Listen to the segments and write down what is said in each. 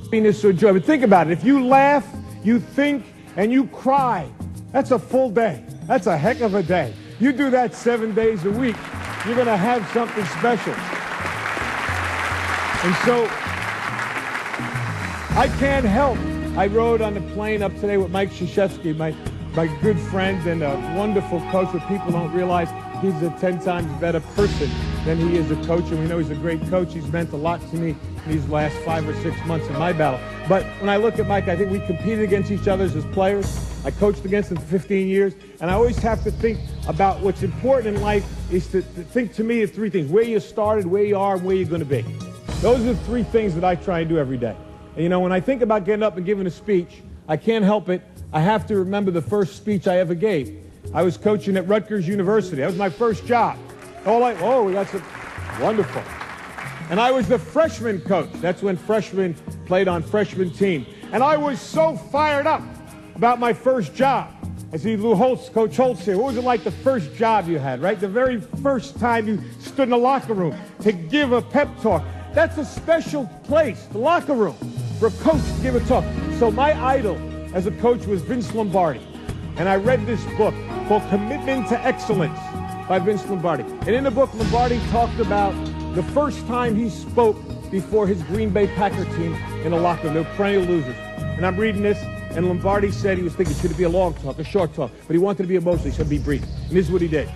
Happiness or joy. But think about it. If you laugh, you think, and you cry, that's a full day. That's a heck of a day. You do that 7 days a week, you're going to have something special. And so, I can't help. I rode on the plane up today with Mike Krzyzewski, my good friend and a wonderful coach, but people don't realize he's a 10 times better person than he is a coach, and we know he's a great coach. He's meant a lot to me in these last 5 or 6 months in my battle. But when I look at Mike, I think we competed against each other as players. I coached against him for 15 years, and I always have to think about what's important in life is to think to me of three things: where you started, where you are, and where you're going to be. Those are the three things that I try and do every day. And, you know, when I think about getting up and giving a speech, I can't help it. I have to remember the first speech I ever gave. I was coaching at Rutgers University. That was my first job. Oh, we got some wonderful. And I was the freshman coach. That's when freshmen played on freshman team. And I was so fired up about my first job. I see Lou Holtz, Coach Holtz here. What was it like the first job you had, right? The very first time you stood in the locker room to give a pep talk. That's a special place, the locker room, for a coach to give a talk. So my idol as a coach was Vince Lombardi. And I read this book called Commitment to Excellence by Vince Lombardi. And in the book, Lombardi talked about the first time he spoke before his Green Bay Packer team in the locker room. They were perennial losers. And I'm reading this, and Lombardi said he was thinking, should it be a long talk, a short talk? But he wanted to be emotional. He said, be brief. And this is what he did.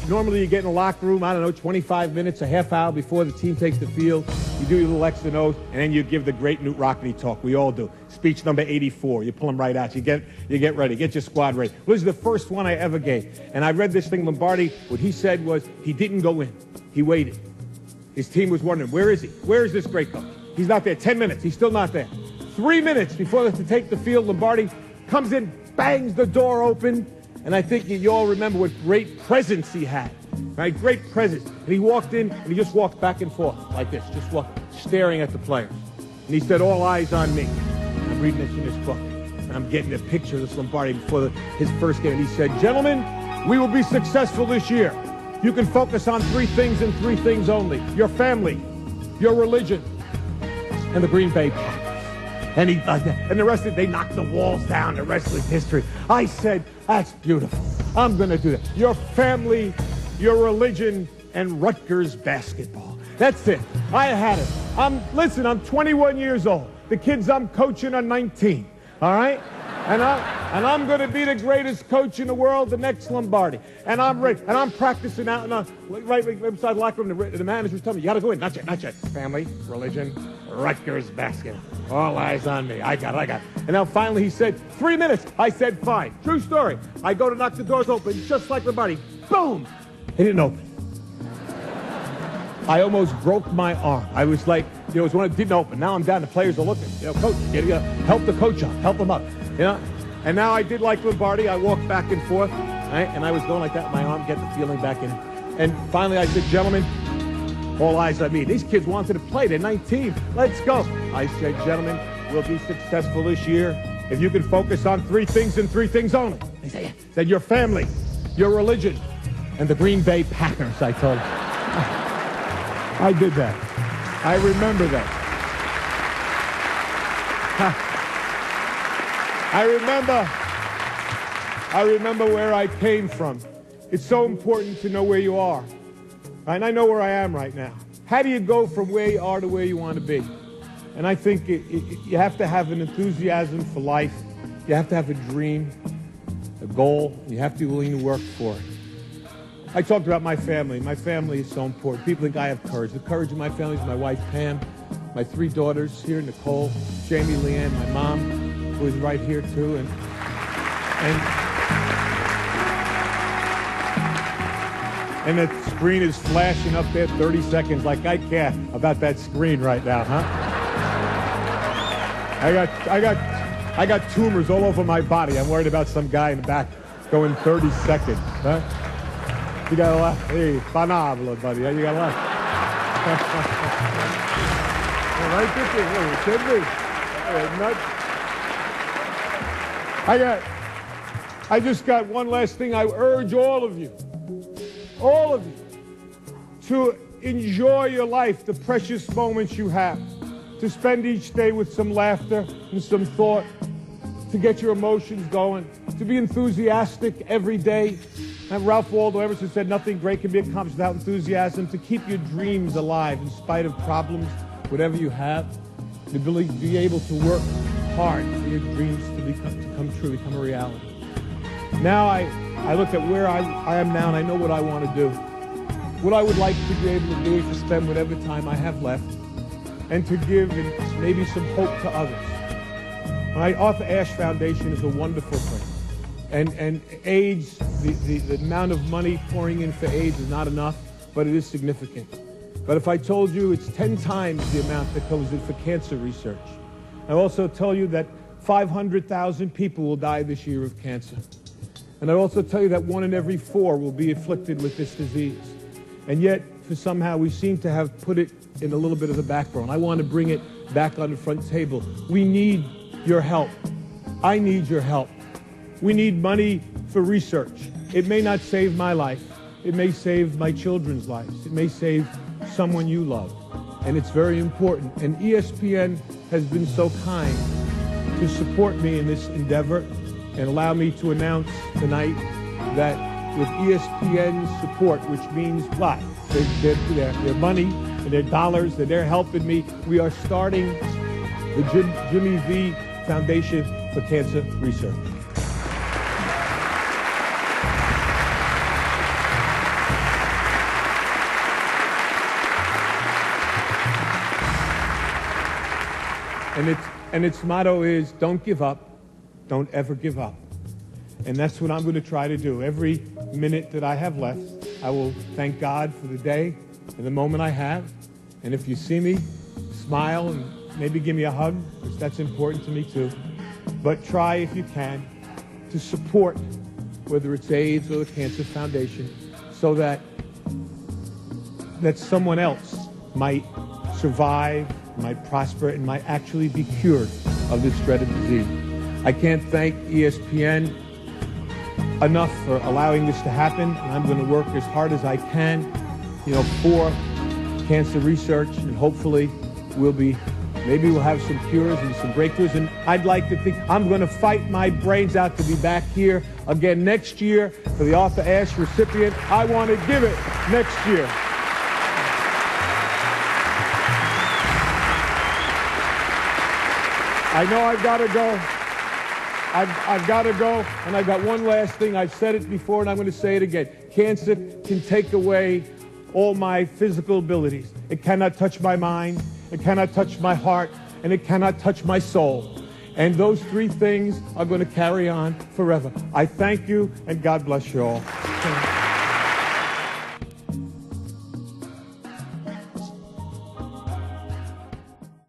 Normally you get in the locker room, I don't know, 25 minutes, a half hour before the team takes the field. You do your little X and O's, and then you give the great Newt Rockne talk. We all do. Speech number 84. You pull them right out. You get ready. Get your squad ready. This is the first one I ever gave. And I read this thing, Lombardi, what he said was he didn't go in. He waited. His team was wondering, where is he? Where is this great coach? He's not there. 10 minutes. He's still not there. 3 minutes before they have to take the field, Lombardi comes in, bangs the door open, and I think you all remember what great presence he had, right? Great presence. And he walked in, and he just walked back and forth like this, just walked, staring at the players. And he said, all eyes on me. And I'm reading this in this book, and I'm getting a picture of this Lombardi before his first game. And he said, gentlemen, we will be successful this year. You can focus on three things and three things only: your family, your religion, and the Green Bay Packers. And the rest of it, they knocked the walls down. The rest was history. I said, that's beautiful. I'm going to do that. Your family, your religion, and Rutgers basketball. That's it. I had it. Listen, I'm 21 years old. The kids I'm coaching are 19. All right? And I'm going to be the greatest coach in the world, the next Lombardi. And I'm ready. And I'm practicing out right beside the locker room. The manager's telling me, you got to go in. Not yet. Family, religion, Rutgers basketball. All eyes on me. I got it. And now finally he said, 3 minutes. I said, fine. True story. I go to knock the doors open, just like Lombardi. Boom! It didn't open. I almost broke my arm. I was like, it was when it didn't open. Now I'm down. The players are looking. Coach, help the coach out. Help him up. And now I did like Lombardi. I walked back and forth, right? And I was going like that with my arm, get the feeling back in. And finally I said, gentlemen, all eyes on me. These kids wanted to play. They're 19. Let's go. I said, gentlemen, we'll be successful this year if you can focus on three things and three things only. They said, your family, your religion, and the Green Bay Packers, I told them. I did that. I remember that. I remember where I came from. It's so important to know where you are. And I know where I am right now. How do you go from where you are to where you want to be? And I think you have to have an enthusiasm for life. You have to have a dream, a goal. You have to be willing to work for it. I talked about my family. My family is so important. People think I have courage. The courage of my family is my wife, Pam, my three daughters here, Nicole, Jamie, Leanne, my mom, who is right here too. And the screen is flashing up there 30 seconds like I care about that screen right now, huh? I got tumors all over my body. I'm worried about some guy in the back going 30 seconds, huh? You got a lot. Hey, fanablo, buddy. You got a lot. Right there. It should be. I just got one last thing. I urge all of you, to enjoy your life, the precious moments you have, to spend each day with some laughter and some thought, to get your emotions going, to be enthusiastic every day. And Ralph Waldo Emerson said, nothing great can be accomplished without enthusiasm, to keep your dreams alive in spite of problems, whatever you have, the ability to be able to work hard for your dreams to come true, become a reality. Now I look at where I am now, and I know what I want to do. What I would like to be able to do is to spend whatever time I have left and to give maybe some hope to others. My Arthur Ashe Foundation is a wonderful thing. And AIDS, the amount of money pouring in for AIDS is not enough, but it is significant. But if I told you it's 10 times the amount that comes in for cancer research, I also tell you that 500,000 people will die this year of cancer. And I also tell you that 1 in every 4 will be afflicted with this disease. And yet, for somehow, we seem to have put it in a little bit of the background. I want to bring it back on the front table. We need your help. I need your help. We need money for research. It may not save my life. It may save my children's lives. It may save someone you love. And it's very important. And ESPN has been so kind to support me in this endeavor and allow me to announce tonight that with ESPN's support, which means what? Their money and their dollars, and they're helping me, we are starting the Jimmy V Foundation for Cancer Research. And its motto is, don't give up, don't ever give up. And that's what I'm going to try to do. Every minute that I have left, I will thank God for the day and the moment I have. And if you see me, smile and maybe give me a hug, because that's important to me too. But try, if you can, to support, whether it's AIDS or the Cancer Foundation, so that someone else might survive, might prosper, and might actually be cured of this dreaded disease. I can't thank ESPN enough for allowing this to happen, and I'm going to work as hard as I can, for cancer research, and hopefully maybe we'll have some cures and some breakthroughs. And I'd like to think I'm going to fight my brains out to be back here again next year for the Arthur Ashe recipient. I want to give it next year. I know I've got to go. I've got to go, and I've got one last thing. I've said it before, and I'm going to say it again. Cancer can take away all my physical abilities. It cannot touch my mind, it cannot touch my heart, and it cannot touch my soul. And those 3 things are going to carry on forever. I thank you, and God bless you all.